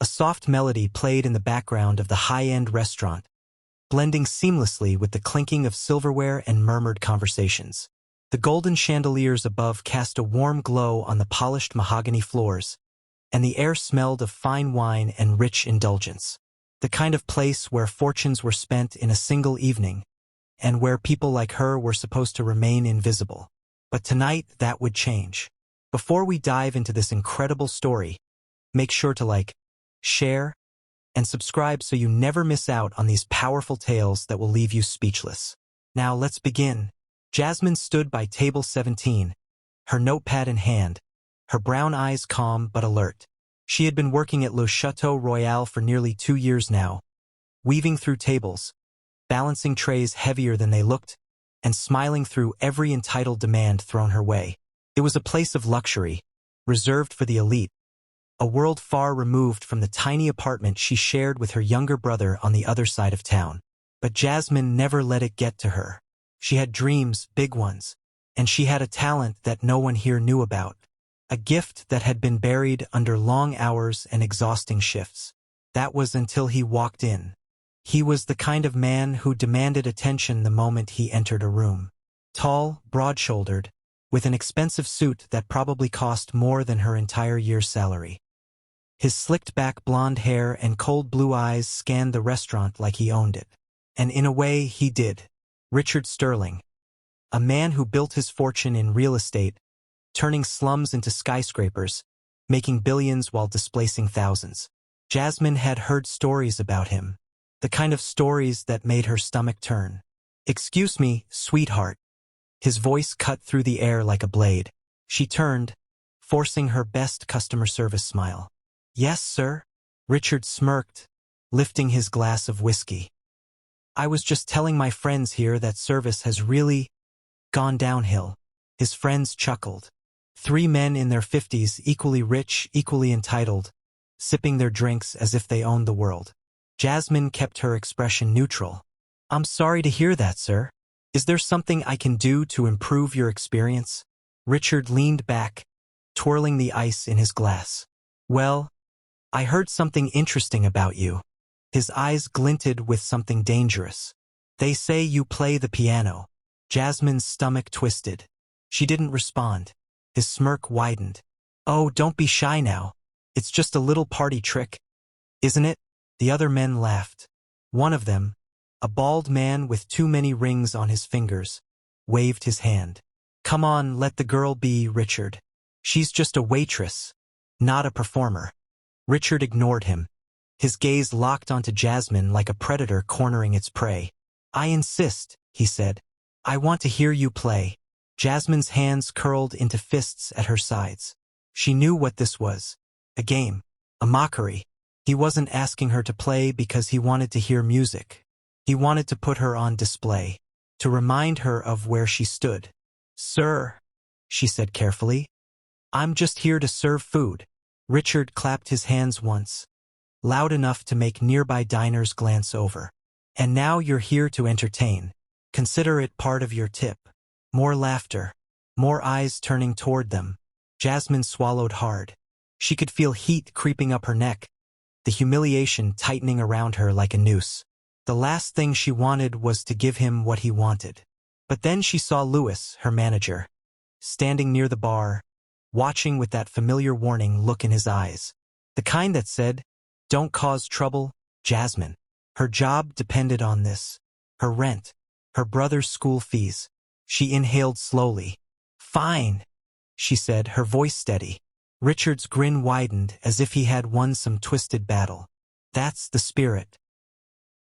A soft melody played in the background of the high-end restaurant, blending seamlessly with the clinking of silverware and murmured conversations. The golden chandeliers above cast a warm glow on the polished mahogany floors, and the air smelled of fine wine and rich indulgence. The kind of place where fortunes were spent in a single evening, and where people like her were supposed to remain invisible. But tonight, that would change. Before we dive into this incredible story, make sure to like, share, and subscribe so you never miss out on these powerful tales that will leave you speechless. Now let's begin. Jasmine stood by table 17, her notepad in hand, her brown eyes calm but alert. She had been working at Le Chateau Royal for nearly 2 years now, weaving through tables, balancing trays heavier than they looked, and smiling through every entitled demand thrown her way. It was a place of luxury, reserved for the elite, a world far removed from the tiny apartment she shared with her younger brother on the other side of town. But Jasmine never let it get to her. She had dreams, big ones, and she had a talent that no one here knew about, a gift that had been buried under long hours and exhausting shifts. That was until he walked in. He was the kind of man who demanded attention the moment he entered a room. Tall, broad-shouldered, with an expensive suit that probably cost more than her entire year's salary. His slicked-back blonde hair and cold blue eyes scanned the restaurant like he owned it. And in a way, he did. Richard Sterling, a man who built his fortune in real estate, turning slums into skyscrapers, making billions while displacing thousands. Jasmine had heard stories about him, the kind of stories that made her stomach turn. "Excuse me, sweetheart." His voice cut through the air like a blade. She turned, forcing her best customer service smile. "Yes, sir?" Richard smirked, lifting his glass of whiskey. "I was just telling my friends here that service has really gone downhill." His friends chuckled. 3 men in their 50s, equally rich, equally entitled, sipping their drinks as if they owned the world. Jasmine kept her expression neutral. "I'm sorry to hear that, sir. Is there something I can do to improve your experience?" Richard leaned back, twirling the ice in his glass. "Well, I heard something interesting about you." His eyes glinted with something dangerous. "They say you play the piano." Jasmine's stomach twisted. She didn't respond. His smirk widened. "Oh, don't be shy now. It's just a little party trick, isn't it?" The other men laughed. One of them, a bald man with too many rings on his fingers, waved his hand. "Come on, let the girl be, Richard. She's just a waitress, not a performer." Richard ignored him. His gaze locked onto Jasmine like a predator cornering its prey. "I insist," he said. "I want to hear you play." Jasmine's hands curled into fists at her sides. She knew what this was. A game. A mockery. He wasn't asking her to play because he wanted to hear music. He wanted to put her on display, to remind her of where she stood. "Sir," she said carefully, "I'm just here to serve food." Richard clapped his hands once, loud enough to make nearby diners glance over. "And now you're here to entertain. Consider it part of your tip." More laughter, more eyes turning toward them. Jasmine swallowed hard. She could feel heat creeping up her neck, the humiliation tightening around her like a noose. The last thing she wanted was to give him what he wanted. But then she saw Louis, her manager, standing near the bar, watching with that familiar warning look in his eyes. The kind that said, "Don't cause trouble, Jasmine." Her job depended on this. Her rent, her brother's school fees. She inhaled slowly. "Fine," she said, her voice steady. Richard's grin widened as if he had won some twisted battle. "That's the spirit."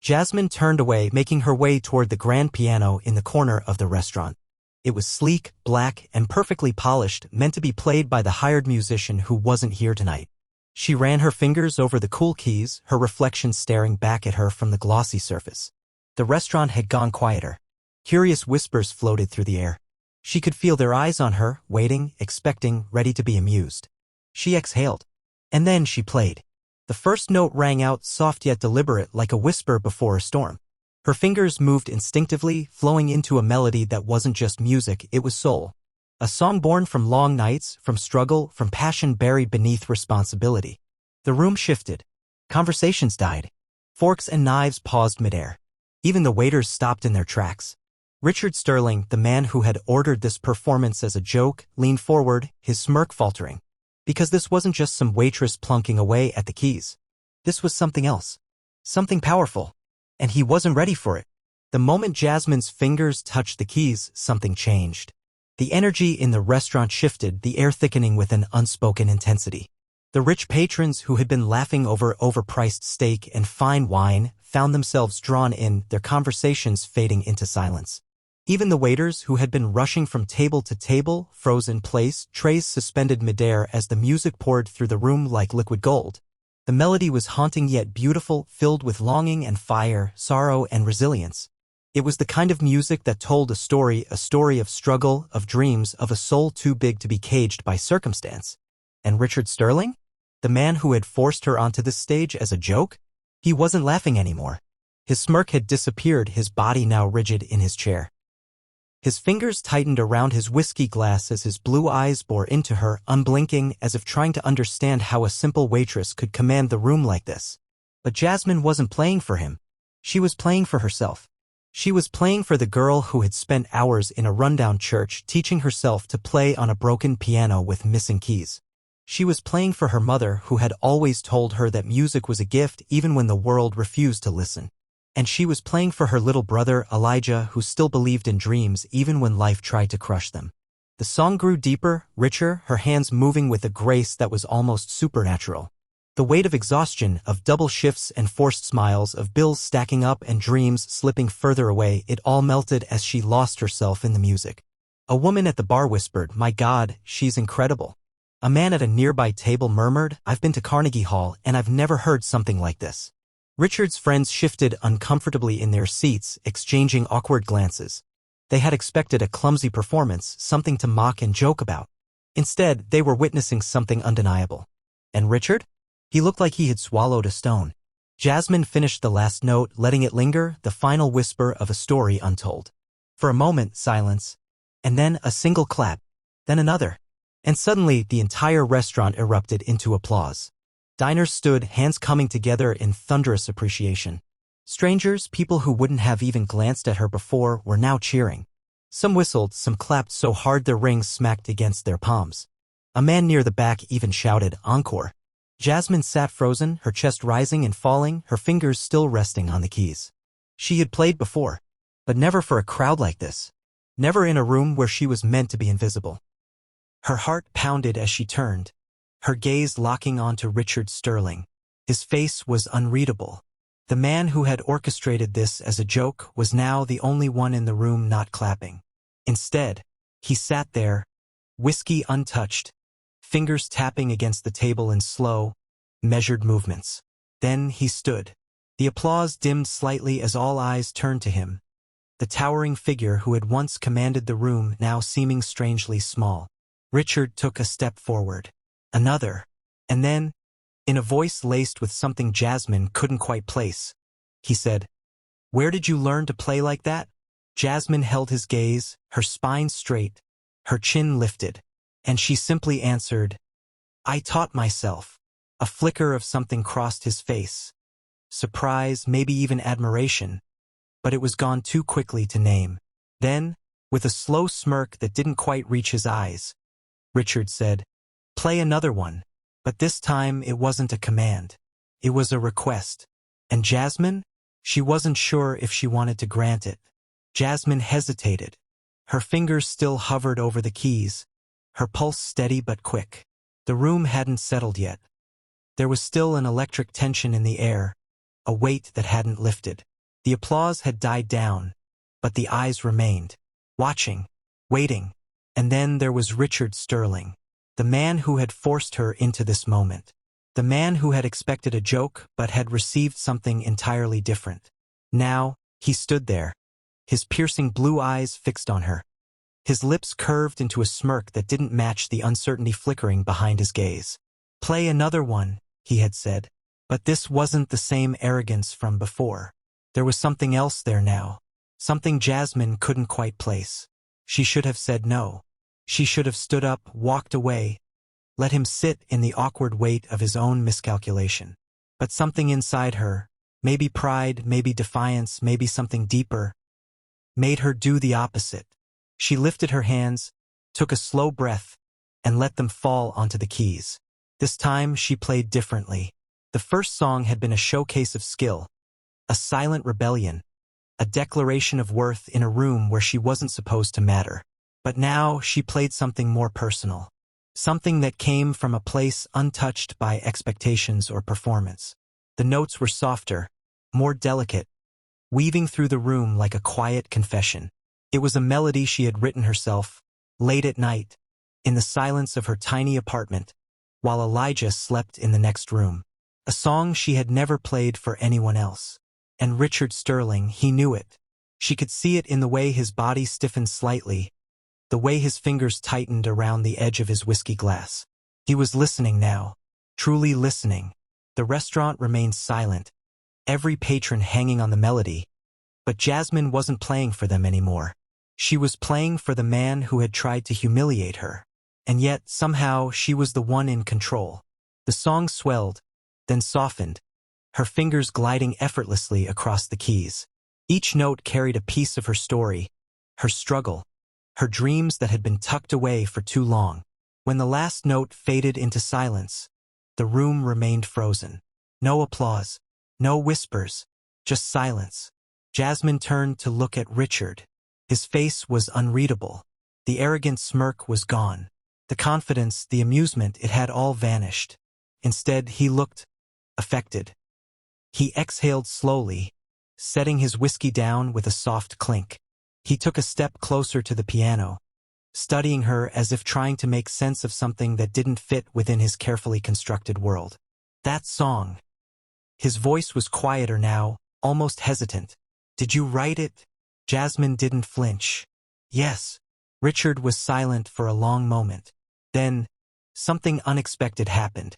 Jasmine turned away, making her way toward the grand piano in the corner of the restaurant. It was sleek, black, and perfectly polished, meant to be played by the hired musician who wasn't here tonight. She ran her fingers over the cool keys, her reflection staring back at her from the glossy surface. The restaurant had gone quieter. Curious whispers floated through the air. She could feel their eyes on her, waiting, expecting, ready to be amused. She exhaled. And then she played. The first note rang out soft yet deliberate, like a whisper before a storm. Her fingers moved instinctively, flowing into a melody that wasn't just music, it was soul. A song born from long nights, from struggle, from passion buried beneath responsibility. The room shifted. Conversations died. Forks and knives paused midair. Even the waiters stopped in their tracks. Richard Sterling, the man who had ordered this performance as a joke, leaned forward, his smirk faltering. Because this wasn't just some waitress plunking away at the keys. This was something else. Something powerful. And he wasn't ready for it. The moment Jasmine's fingers touched the keys, something changed. The energy in the restaurant shifted, the air thickening with an unspoken intensity. The rich patrons who had been laughing over overpriced steak and fine wine found themselves drawn in, their conversations fading into silence. Even the waiters who had been rushing from table to table froze in place, trays suspended midair as the music poured through the room like liquid gold. The melody was haunting yet beautiful, filled with longing and fire, sorrow and resilience. It was the kind of music that told a story of struggle, of dreams, of a soul too big to be caged by circumstance. And Richard Sterling? The man who had forced her onto this stage as a joke? He wasn't laughing anymore. His smirk had disappeared, his body now rigid in his chair. His fingers tightened around his whiskey glass as his blue eyes bore into her, unblinking, as if trying to understand how a simple waitress could command the room like this. But Jasmine wasn't playing for him. She was playing for herself. She was playing for the girl who had spent hours in a rundown church teaching herself to play on a broken piano with missing keys. She was playing for her mother who had always told her that music was a gift even when the world refused to listen. And she was playing for her little brother, Elijah, who still believed in dreams even when life tried to crush them. The song grew deeper, richer, her hands moving with a grace that was almost supernatural. The weight of exhaustion, of double shifts and forced smiles, of bills stacking up and dreams slipping further away, it all melted as she lost herself in the music. A woman at the bar whispered, "My God, she's incredible." A man at a nearby table murmured, "I've been to Carnegie Hall and I've never heard something like this." Richard's friends shifted uncomfortably in their seats, exchanging awkward glances. They had expected a clumsy performance, something to mock and joke about. Instead, they were witnessing something undeniable. And Richard? He looked like he had swallowed a stone. Jasmine finished the last note, letting it linger, the final whisper of a story untold. For a moment, silence. And then a single clap. Then another. And suddenly, the entire restaurant erupted into applause. Diners stood, hands coming together in thunderous appreciation. Strangers, people who wouldn't have even glanced at her before, were now cheering. Some whistled, some clapped so hard their rings smacked against their palms. A man near the back even shouted, "Encore." Jasmine sat frozen, her chest rising and falling, her fingers still resting on the keys. She had played before, but never for a crowd like this. Never in a room where she was meant to be invisible. Her heart pounded as she turned, her gaze locking onto Richard Sterling. His face was unreadable. The man who had orchestrated this as a joke was now the only one in the room not clapping. Instead, he sat there, whiskey untouched, fingers tapping against the table in slow, measured movements. Then he stood. The applause dimmed slightly as all eyes turned to him, the towering figure who had once commanded the room now seeming strangely small. Richard took a step forward. Another. And then, in a voice laced with something Jasmine couldn't quite place, he said, "Where did you learn to play like that?" Jasmine held his gaze, her spine straight, her chin lifted, and she simply answered, "I taught myself." A flicker of something crossed his face. Surprise, maybe even admiration, but it was gone too quickly to name. Then, with a slow smirk that didn't quite reach his eyes, Richard said, "Play another one." But this time it wasn't a command. It was a request. And Jasmine? She wasn't sure if she wanted to grant it. Jasmine hesitated. Her fingers still hovered over the keys, her pulse steady but quick. The room hadn't settled yet. There was still an electric tension in the air, a weight that hadn't lifted. The applause had died down, but the eyes remained, watching, waiting. And then there was Richard Sterling, the man who had forced her into this moment. The man who had expected a joke but had received something entirely different. Now, he stood there, his piercing blue eyes fixed on her. His lips curved into a smirk that didn't match the uncertainty flickering behind his gaze. "Play another one," he had said. But this wasn't the same arrogance from before. There was something else there now, something Jasmine couldn't quite place. She should have said no. She should have stood up, walked away, let him sit in the awkward weight of his own miscalculation. But something inside her, maybe pride, maybe defiance, maybe something deeper, made her do the opposite. She lifted her hands, took a slow breath, and let them fall onto the keys. This time she played differently. The first song had been a showcase of skill, a silent rebellion, a declaration of worth in a room where she wasn't supposed to matter. But now she played something more personal, something that came from a place untouched by expectations or performance. The notes were softer, more delicate, weaving through the room like a quiet confession. It was a melody she had written herself, late at night, in the silence of her tiny apartment, while Elijah slept in the next room. A song she had never played for anyone else. And Richard Sterling, he knew it. She could see it in the way his body stiffened slightly, the way his fingers tightened around the edge of his whiskey glass. He was listening now, truly listening. The restaurant remained silent, every patron hanging on the melody. But Jasmine wasn't playing for them anymore. She was playing for the man who had tried to humiliate her. And yet, somehow, she was the one in control. The song swelled, then softened, her fingers gliding effortlessly across the keys. Each note carried a piece of her story, her struggle, her dreams that had been tucked away for too long. When the last note faded into silence, the room remained frozen. No applause, no whispers, just silence. Jasmine turned to look at Richard. His face was unreadable. The arrogant smirk was gone. The confidence, the amusement, it had all vanished. Instead, he looked affected. He exhaled slowly, setting his whiskey down with a soft clink. He took a step closer to the piano, studying her as if trying to make sense of something that didn't fit within his carefully constructed world. That song. His voice was quieter now, almost hesitant. Did you write it? Jasmine didn't flinch. Yes. Richard was silent for a long moment. Then, something unexpected happened.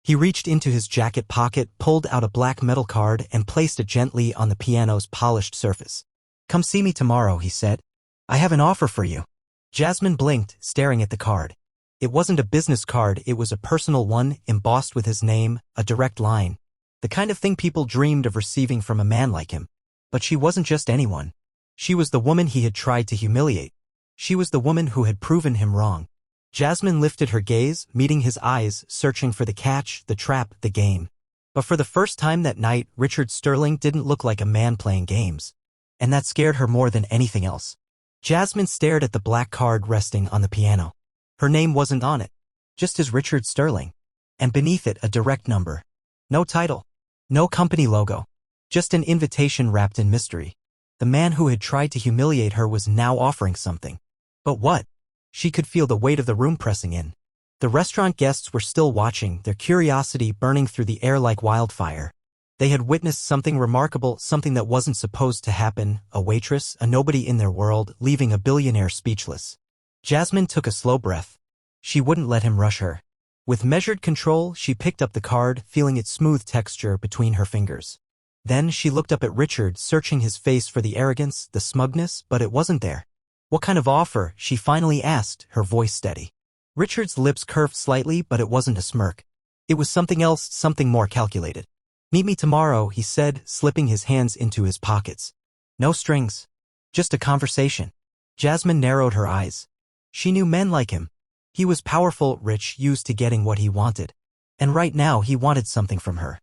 He reached into his jacket pocket, pulled out a black metal card, and placed it gently on the piano's polished surface. "Come see me tomorrow," he said. "I have an offer for you." Jasmine blinked, staring at the card. It wasn't a business card, it was a personal one, embossed with his name, a direct line. The kind of thing people dreamed of receiving from a man like him. But she wasn't just anyone. She was the woman he had tried to humiliate. She was the woman who had proven him wrong. Jasmine lifted her gaze, meeting his eyes, searching for the catch, the trap, the game. But for the first time that night, Richard Sterling didn't look like a man playing games. And that scared her more than anything else. Jasmine stared at the black card resting on the piano. Her name wasn't on it, just as Richard Sterling. And beneath it, a direct number. No title. No company logo. Just an invitation wrapped in mystery. The man who had tried to humiliate her was now offering something. But what? She could feel the weight of the room pressing in. The restaurant guests were still watching, their curiosity burning through the air like wildfire. They had witnessed something remarkable, something that wasn't supposed to happen, a waitress, a nobody in their world, leaving a billionaire speechless. Jasmine took a slow breath. She wouldn't let him rush her. With measured control, she picked up the card, feeling its smooth texture between her fingers. Then she looked up at Richard, searching his face for the arrogance, the smugness, but it wasn't there. "What kind of offer?" she finally asked, her voice steady. Richard's lips curved slightly, but it wasn't a smirk. It was something else, something more calculated. "Meet me tomorrow," he said, slipping his hands into his pockets. "No strings. Just a conversation." Jasmine narrowed her eyes. She knew men like him. He was powerful, rich, used to getting what he wanted. And right now he wanted something from her.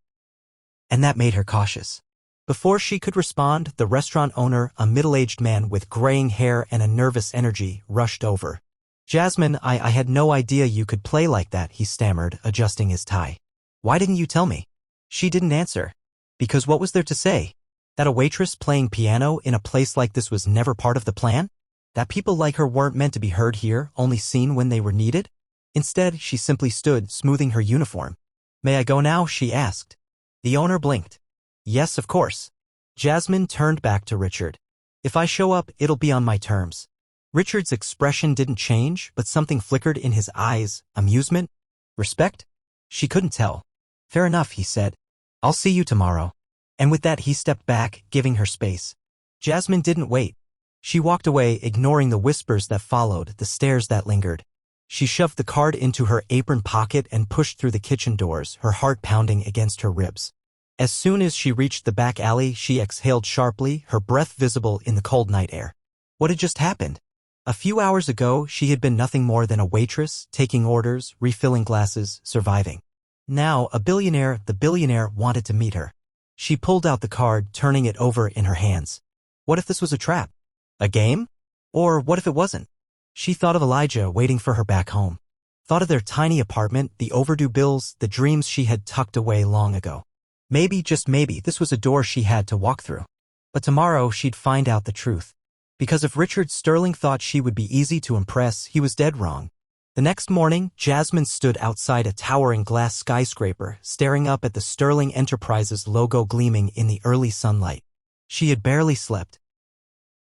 And that made her cautious. Before she could respond, the restaurant owner, a middle-aged man with graying hair and a nervous energy, rushed over. "Jasmine, I had no idea you could play like that," he stammered, adjusting his tie. "Why didn't you tell me?" She didn't answer. Because what was there to say? That a waitress playing piano in a place like this was never part of the plan? That people like her weren't meant to be heard here, only seen when they were needed? Instead, she simply stood, smoothing her uniform. "May I go now?" she asked. The owner blinked. "Yes, of course." Jasmine turned back to Richard. "If I show up, it'll be on my terms." Richard's expression didn't change, but something flickered in his eyes. Amusement? Respect? She couldn't tell. "Fair enough," he said. "I'll see you tomorrow." And with that he stepped back, giving her space. Jasmine didn't wait. She walked away, ignoring the whispers that followed, the stares that lingered. She shoved the card into her apron pocket and pushed through the kitchen doors, her heart pounding against her ribs. As soon as she reached the back alley, she exhaled sharply, her breath visible in the cold night air. What had just happened? A few hours ago, she had been nothing more than a waitress, taking orders, refilling glasses, surviving. Now, the billionaire wanted to meet her. She pulled out the card, turning it over in her hands. What if this was a trap? A game? Or what if it wasn't? She thought of Elijah waiting for her back home. Thought of their tiny apartment, the overdue bills, the dreams she had tucked away long ago. Maybe, just maybe, this was a door she had to walk through. But tomorrow she'd find out the truth. Because if Richard Sterling thought she would be easy to impress, he was dead wrong. The next morning, Jasmine stood outside a towering glass skyscraper, staring up at the Sterling Enterprises logo gleaming in the early sunlight. She had barely slept.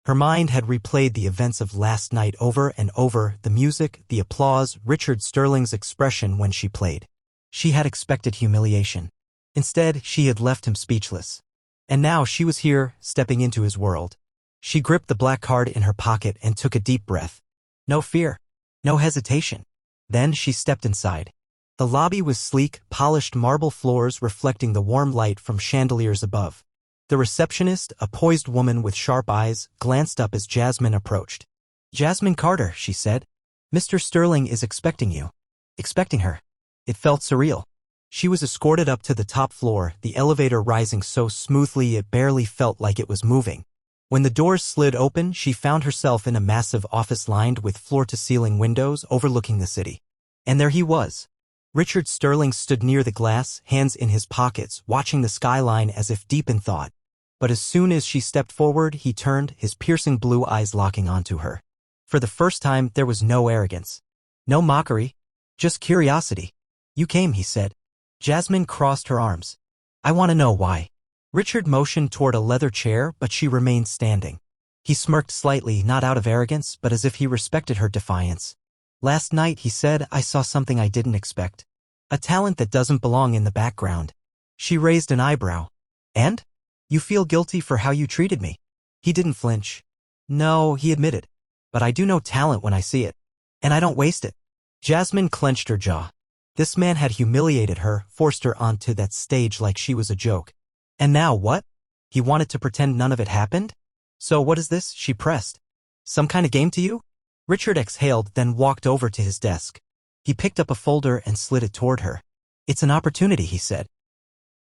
Her mind had replayed the events of last night over and over, the music, the applause, Richard Sterling's expression when she played. She had expected humiliation. Instead, she had left him speechless. And now she was here, stepping into his world. She gripped the black card in her pocket and took a deep breath. No fear. No hesitation. Then she stepped inside. The lobby was sleek, polished marble floors reflecting the warm light from chandeliers above. The receptionist, a poised woman with sharp eyes, glanced up as Jasmine approached. "Jasmine Carter," she said. "Mr. Sterling is expecting you." Expecting her. It felt surreal. She was escorted up to the top floor, the elevator rising so smoothly it barely felt like it was moving. When the doors slid open, she found herself in a massive office lined with floor-to-ceiling windows overlooking the city. And there he was. Richard Sterling stood near the glass, hands in his pockets, watching the skyline as if deep in thought. But as soon as she stepped forward, he turned, his piercing blue eyes locking onto her. For the first time, there was no arrogance. No mockery. Just curiosity. "You came," he said. Jasmine crossed her arms. "I want to know why." Richard motioned toward a leather chair, but she remained standing. He smirked slightly, not out of arrogance, but as if he respected her defiance. "Last night," he said, "I saw something I didn't expect. A talent that doesn't belong in the background." She raised an eyebrow. "And? You feel guilty for how you treated me?" He didn't flinch. "No," he admitted. "But I do know talent when I see it. And I don't waste it." Jasmine clenched her jaw. This man had humiliated her, forced her onto that stage like she was a joke. And now what? He wanted to pretend none of it happened? "So what is this?" she pressed. "Some kind of game to you?" Richard exhaled, then walked over to his desk. He picked up a folder and slid it toward her. "It's an opportunity," he said.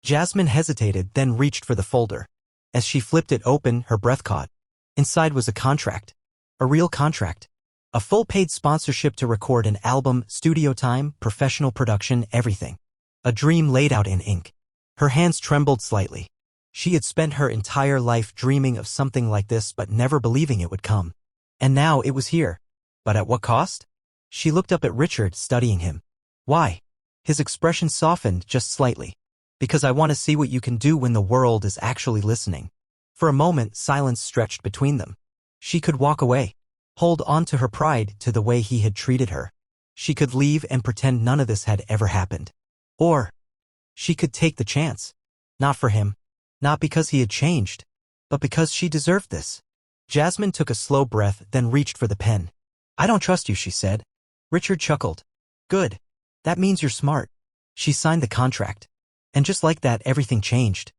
Jasmine hesitated, then reached for the folder. As she flipped it open, her breath caught. Inside was a contract. A real contract. A full-paid sponsorship to record an album, studio time, professional production, everything. A dream laid out in ink. Her hands trembled slightly. She had spent her entire life dreaming of something like this but never believing it would come. And now it was here. But at what cost? She looked up at Richard, studying him. "Why?" His expression softened just slightly. "Because I want to see what you can do when the world is actually listening." For a moment, silence stretched between them. She could walk away. Hold on to her pride, to the way he had treated her. She could leave and pretend none of this had ever happened. Or she could take the chance. Not for him. Not because he had changed. But because she deserved this. Jasmine took a slow breath, then reached for the pen. "I don't trust you," she said. Richard chuckled. "Good. That means you're smart." She signed the contract. And just like that, everything changed.